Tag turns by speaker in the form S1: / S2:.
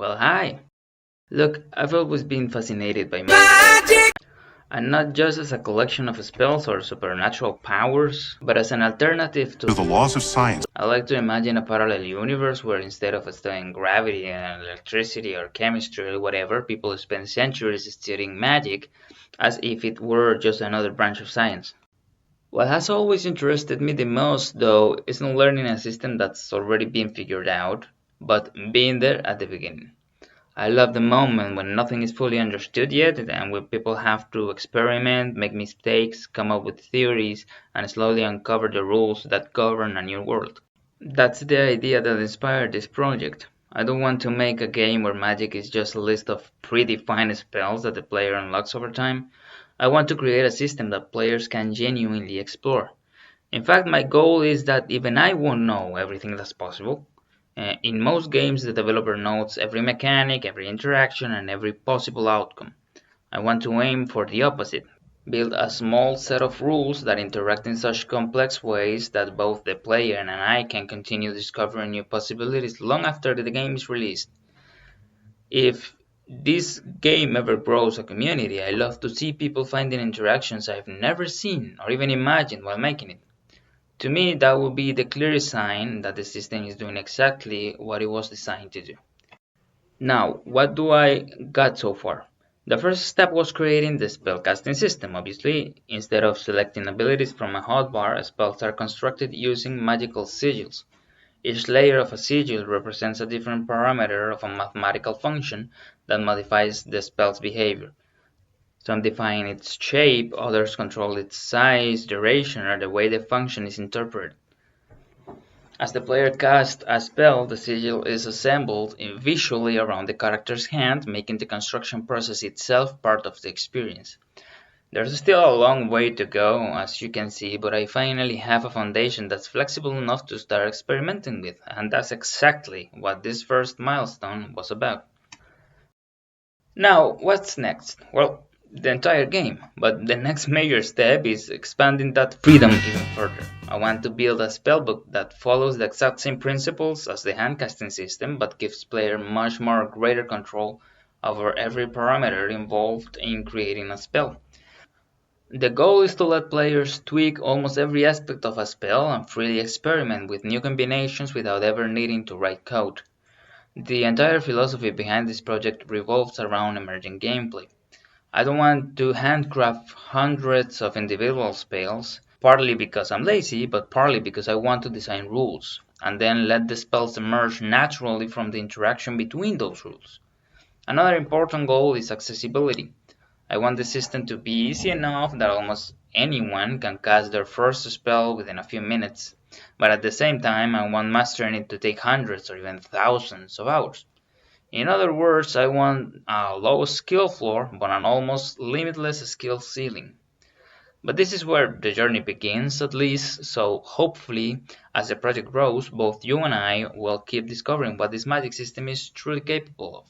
S1: Well, hi. Look, I've always been fascinated by magic, and not just as a collection of spells or supernatural powers, but as an alternative to
S2: the laws of science.
S1: I like to imagine a parallel universe where instead of studying gravity and electricity or chemistry or whatever, people spend centuries studying magic as if it were just another branch of science. What has always interested me the most, though, is not learning a system that's already been figured out, but being there at the beginning. I love the moment when nothing is fully understood yet and when people have to experiment, make mistakes, come up with theories, and slowly uncover the rules that govern a new world. That's the idea that inspired this project. I don't want to make a game where magic is just a list of predefined spells that the player unlocks over time. I want to create a system that players can genuinely explore. In fact, my goal is that even I won't know everything that's possible. In most games, the developer knows every mechanic, every interaction, and every possible outcome. I want to aim for the opposite. Build a small set of rules that interact in such complex ways that both the player and I can continue discovering new possibilities long after the game is released. If this game ever grows a community, I love to see people finding interactions I've never seen or even imagined while making it. To me, that would be the clearest sign that the system is doing exactly what it was designed to do. Now, what do I got so far? The first step was creating the spellcasting system. Obviously, instead of selecting abilities from a hotbar, spells are constructed using magical sigils. Each layer of a sigil represents a different parameter of a mathematical function that modifies the spell's behavior. Some define its shape, others control its size, duration, or the way the function is interpreted. As the player casts a spell, the sigil is assembled visually around the character's hand, making the construction process itself part of the experience. There's still a long way to go, as you can see, but I finally have a foundation that's flexible enough to start experimenting with, and that's exactly what this first milestone was about. Now, what's next? Well, the entire game, but the next major step is expanding that freedom even further. I want to build a spellbook that follows the exact same principles as the handcasting system, but gives player much more greater control over every parameter involved in creating a spell. The goal is to let players tweak almost every aspect of a spell and freely experiment with new combinations without ever needing to write code. The entire philosophy behind this project revolves around emergent gameplay. I don't want to handcraft hundreds of individual spells, partly because I'm lazy, but partly because I want to design rules, and then let the spells emerge naturally from the interaction between those rules. Another important goal is accessibility. I want the system to be easy enough that almost anyone can cast their first spell within a few minutes, but at the same time I want mastering it to take hundreds or even thousands of hours. In other words, I want a low skill floor but an almost limitless skill ceiling. But this is where the journey begins, at least, so hopefully, as the project grows, both you and I will keep discovering what this magic system is truly capable of.